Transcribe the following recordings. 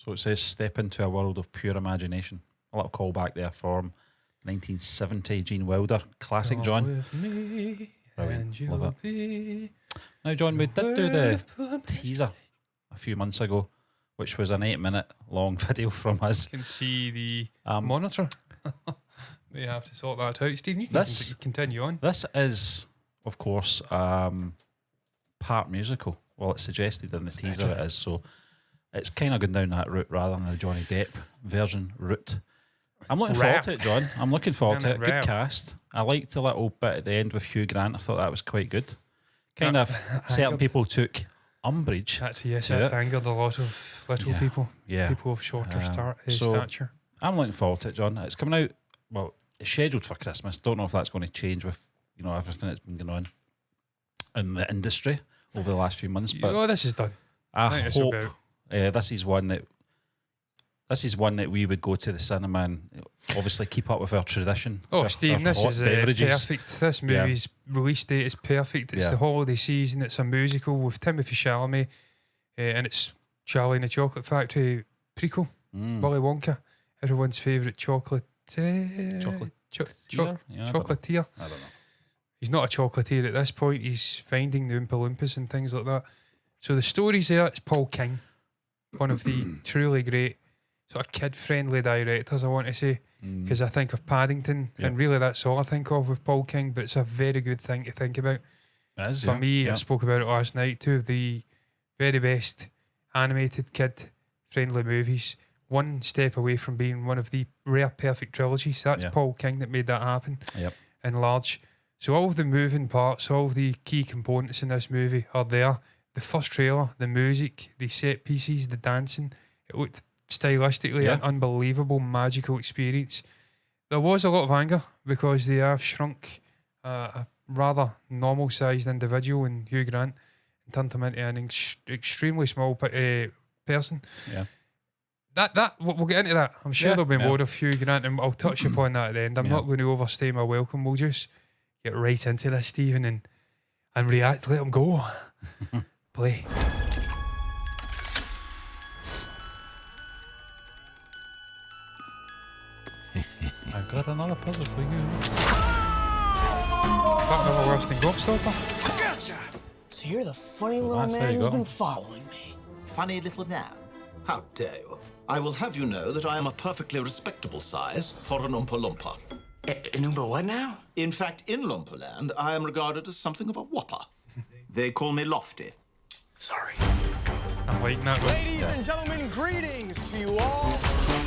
So it says step into a world of pure imagination. A little callback there from 1970 Gene Wilder classic, John. With me and Love you'll it. be Now, John, we did do the teaser a few months ago, which was an 8-minute long video from us. You can see the monitor. We have to sort that out. Stephen, you can continue on. This is, of course, part musical. Well, it's suggested in the teaser it is, so it's kind of going down that route rather than the Johnny Depp version route. I'm looking forward to it, John. I'm looking forward to it. Good cast. I liked the little bit at the end with Hugh Grant. I thought that was quite good. Kind of certain people took umbrage. That angered a lot of little people. Yeah. People of shorter stature. I'm looking forward to it, John. It's coming out, well, it's scheduled for Christmas. Don't know if that's going to change with, everything that's been going on in the industry over the last few months. But this is done. I hope this is one that we would go to the cinema and obviously keep up with our tradition. Oh, Steve, this is perfect. This movie's release date is perfect. It's the holiday season. It's a musical with Timothée Chalamet, and it's Charlie and the Chocolate Factory prequel. Willy Wonka, everyone's favourite chocolatier. I don't know. He's not a chocolatier at this point. He's finding the Oompa Loompas and things like that. So the story's there. It's Paul King, one of the truly great sort of kid-friendly directors, I want to say, because I think of Paddington, and really that's all I think of with Paul King, but it's a very good thing to think about. It is, For me, I spoke about it last night, two of the very best animated kid-friendly movies, one step away from being one of the rare perfect trilogies. That's Paul King that made that happen in large. So all of the moving parts, all of the key components in this movie are there. The first trailer, the music, the set pieces, the dancing, it looked stylistically an unbelievable, magical experience. There was a lot of anger because they have shrunk a rather normal-sized individual in Hugh Grant and turned him into an extremely small person. Yeah. We'll get into that. I'm sure there'll be more of Hugh Grant, and I'll touch upon that at the end. I'm not going to overstay my welcome. We'll just get right into this, Stephen, and react. Let him go. Play. I've got another puzzle for you. Is that another worse than Gobstopper? Gotcha! So you're the funny little man who's been following me. Funny little man? How dare you? I will have you know that I am a perfectly respectable size for an Oompa Loompa. An Oompa what now? In fact, in Loompa Land, I am regarded as something of a whopper. They call me Lofty. Sorry. I'm liking that one. Ladies and gentlemen, greetings to you all.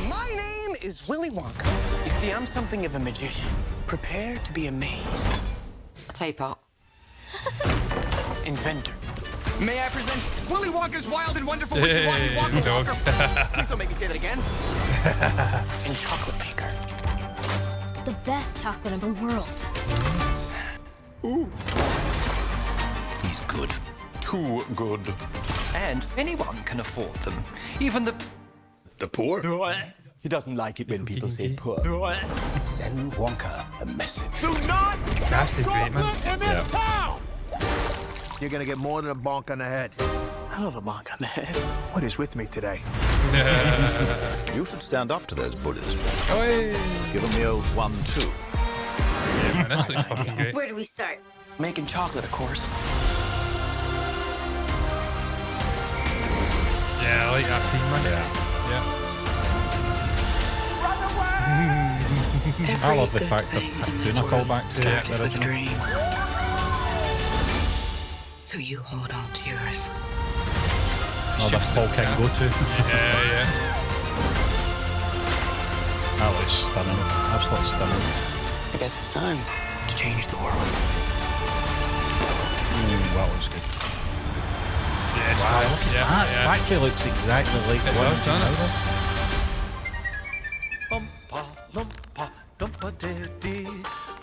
My name is Willy Wonka. You see, I'm something of a magician. Prepare to be amazed. Teapot. Inventor. May I present Willy Wonka's wild and wonderful wishy-washy Wonka Walker. Please don't make me say that again. And chocolate maker. The best chocolate in the world. Ooh. He's good. Too good. And anyone can afford them. Even The poor? He doesn't like it when people say poor. Send Wonka a message. do not Cast is great, man. in this town! You're gonna get more than a bonk on the head. I love a bonk on the head. What is with me today? You should stand up to those bullies. Oi. Give them the old 1-2. Yeah, man, this looks fucking great. Where do we start? Making chocolate, of course. Yeah, I like that theme, man. Yeah. I love the fact that doing a callback to the original. Dream. So you hold on to yours. Oh, that's Paul King go-to. Yeah. That looks stunning. Absolutely stunning. I guess it's time to change the world. That looks good. Yeah, it's Wow, fine. look at that. Factory looks exactly like the It one does, doesn't it? Oompa Loompa Doompa Diddy.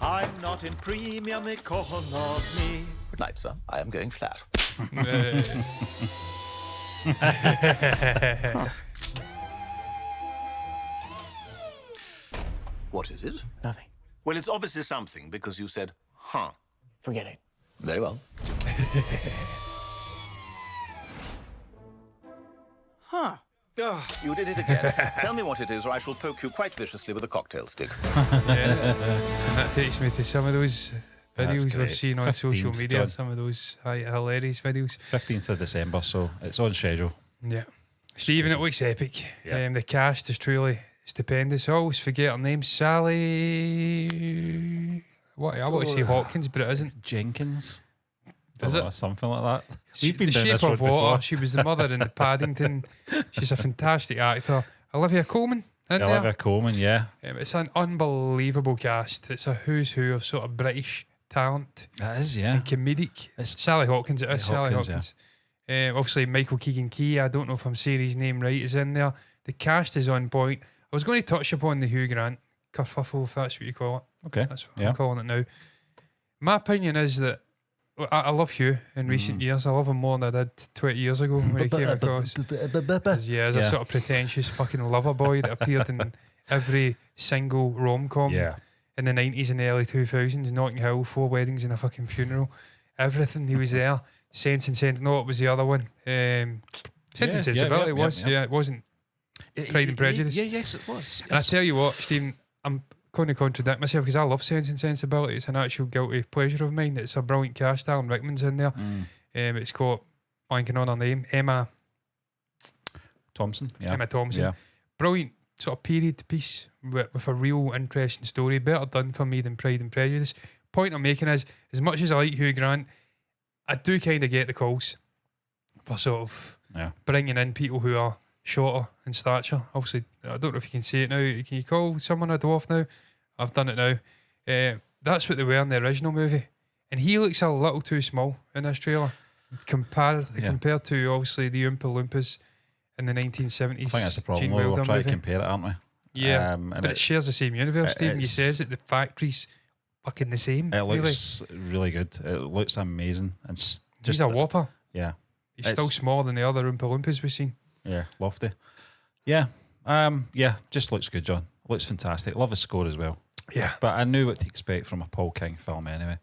I'm not in premium economy. Good night, sir. I am going flat. What is it? Nothing. Well, it's obviously something because you said, huh. Forget it. Very well. Huh. Ah, you did it again. Tell me what it is, or I shall poke you quite viciously with a cocktail stick. And that takes me to some of those videos we've seen on 15th, social media. John. Some of those hilarious videos. 15th of December, so it's on schedule. Yeah. Stephen, it looks epic. Yeah. The cast is truly stupendous. I always forget her name. Sally. What? I want to say Hopkins, but it isn't. Jenkins. Is it? Something like that. We've been The down Shape this of road Water. before. She was the mother in the Paddington. She's a fantastic actor. Olivia Colman in Olivia there. Colman, yeah. It's an unbelievable cast. It's a who's who of sort of British talent That is, yeah. and comedic. It's Sally Hawkins. It is Sally Hopkins, Hawkins. Obviously, Michael Keegan-Key. I don't know if I'm saying his name right. Is in there. The cast is on point. I was going to touch upon the Hugh Grant kerfuffle, if that's what you call it. Okay. That's what I'm calling it now. My opinion is that I love Hugh in recent years. I love him more than I did 20 years ago when he came across. As a sort of pretentious fucking lover boy that appeared in every single rom-com in the 90s and the early 2000s. Notting Hill, 4 Weddings and a fucking Funeral. Everything, he was there. Sense and Sensibility. No, it was the other one. Sense and Sensibility was. Yeah, it wasn't Pride and Prejudice. Yes, it was. And I tell you what, Stephen, I'm going to contradict myself because I love Sense and Sensibility. It's an actual guilty pleasure of mine. It's a brilliant cast. Alan Rickman's in there. It's got, blanking on her name, Emma Thompson. Yeah. Emma Thompson. Yeah. Brilliant sort of period piece with a real interesting story. Better done for me than Pride and Prejudice. Point I'm making is, as much as I like Hugh Grant, I do kind of get the calls for sort of bringing in people who are shorter in stature. Obviously, I don't know if you can say it now. Can you call someone a dwarf now? I've done it now. That's what they were in the original movie. And he looks a little too small in this trailer compared to, obviously, the Oompa Loompas in the 1970s. I think that's the problem. Gene We're Wilder trying movie. to compare it, aren't we? Yeah, but it shares the same universe, Stephen. You says it, the factory's fucking the same. It looks really good. It looks amazing. And He's a whopper. Yeah. He's still smaller than the other Oompa Loompas we've seen. Yeah, lofty. Yeah. Just looks good, John. Looks fantastic. Love the score as well. Yeah. But I knew what to expect from a Paul King film anyway.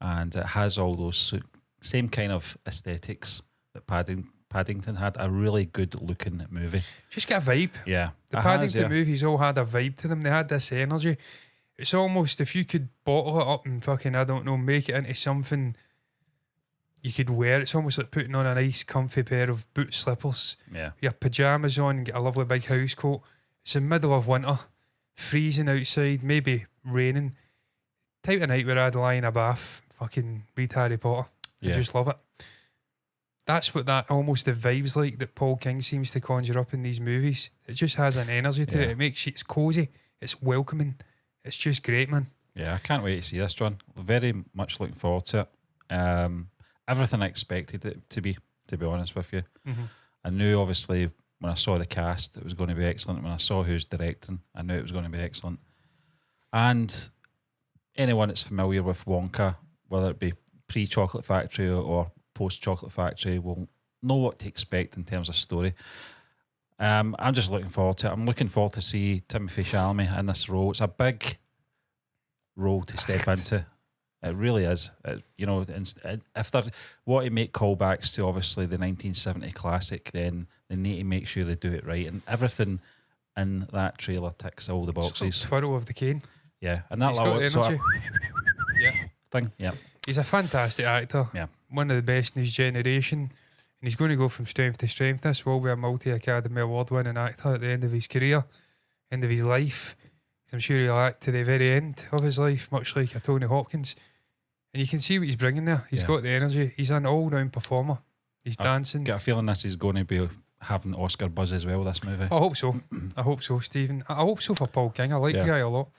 And it has all those same kind of aesthetics that Paddington had. A really good looking movie. Just got a vibe. Yeah. The Paddington movies all had a vibe to them. They had this energy. It's almost, if you could bottle it up and fucking, I don't know, make it into something you could wear. It's almost like putting on a nice comfy pair of boot slippers. Yeah. Your pyjamas on and get a lovely big house coat. It's in the middle of winter, freezing outside, maybe raining. Type of night where I'd lie in a bath, fucking read Harry Potter. I just love it. That's what that almost the vibes like that Paul King seems to conjure up in these movies. It just has an energy to it. It makes you, it's cozy, it's welcoming. It's just great, man. Yeah, I can't wait to see this, John. Very much looking forward to it. Everything I expected it to be honest with you. Mm-hmm. I knew, obviously, when I saw the cast, it was going to be excellent. When I saw who's directing, I knew it was going to be excellent. And anyone that's familiar with Wonka, whether it be pre-Chocolate Factory or post-Chocolate Factory, will know what to expect in terms of story. I'm just looking forward to it. I'm looking forward to see Timothée Chalamet in this role. It's a big role to step into. It really is. If they want to make callbacks to obviously the 1970 classic, then they need to make sure they do it right. And everything in that trailer ticks all the boxes. Twirl of the cane. Yeah, and that He's got the sort energy. of thing. Yeah, he's a fantastic actor. Yeah, one of the best in his generation. And he's going to go from strength to strength. This will be a multi-Academy Award winning actor at the end of his career, end of his life. I'm sure he'll act to the very end of his life, much like a Tony Hopkins. And you can see what he's bringing there. He's got the energy. He's an all-round performer. He's dancing. I've got a feeling this is going to be having Oscar buzz as well, this movie. I hope so. I hope so, Stephen. I hope so for Paul King. I like the guy a lot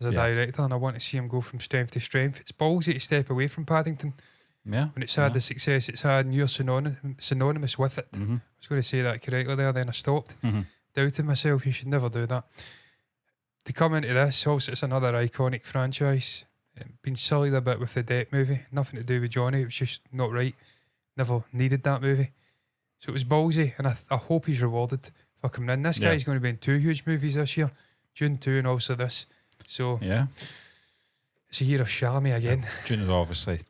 as a director, and I want to see him go from strength to strength. It's ballsy to step away from Paddington. Yeah. When it's had the success it's had, and you're synonymous with it. Mm-hmm. I was going to say that correctly there, then I stopped. Doubted myself. You should never do that. To come into this, also, it's another iconic franchise. Been sullied a bit with the Depp movie. Nothing to do with Johnny. It was just not right. Never needed that movie. So it was ballsy, and I hope he's rewarded for coming in. This guy's going to be in 2 huge movies this year. June 2 and also this. So yeah, it's a year of Chalamet again. June is obviously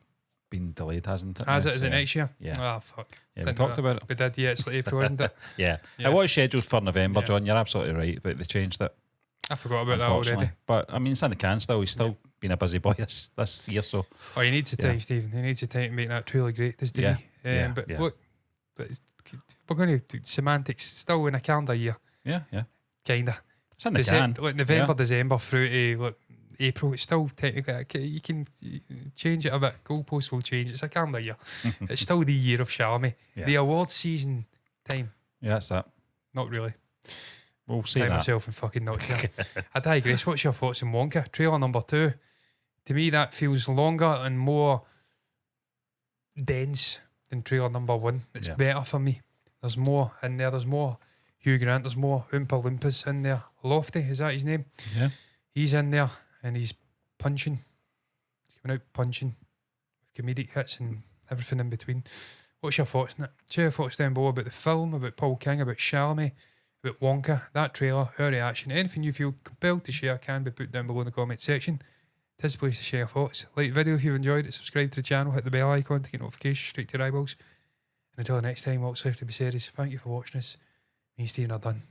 been delayed, hasn't it? Has it? Is it next year? Yeah. Oh, fuck. Yeah, we talked about it. We did, yeah. It's like April, isn't it? Yeah. It was scheduled for November, John. You're absolutely right, but they changed it. I forgot about that already. But, I mean, it's in the can still. He's still been a busy boy this year, so... Oh, he needs the time, Stephen. He needs the time to make that truly great, doesn't he? But look, we're going to do semantics still in a calendar year. Yeah. Kinda. It's in the can. Like November, December through to April. It's still technically, you can change it a bit. Goalposts will change. It's a calendar year. It's still the year of Charmy. Yeah. The award season time. Yeah, that's that. Not really. We'll see that. myself in fucking knots here. I digress. What's your thoughts on Wonka? Trailer number 2. To me, that feels longer and more dense than trailer number 1. It's better for me. There's more in there. There's more Hugh Grant. There's more Oompa Loompas in there. Lofty, is that his name? Yeah. He's in there and he's punching. He's coming out punching with comedic hits and everything in between. What's your thoughts on it? Share your thoughts down below about the film, about Paul King, about Charmy, about Wonka, that trailer, our reaction. Anything you feel compelled to share can be put down below in the comment section. It is a place to share your thoughts. Like the video if you've enjoyed it, subscribe to the channel, hit the bell icon to get notifications straight to your eyeballs. And until the next time, what's left to be said is thank you for watching us. Me and Stephen are done.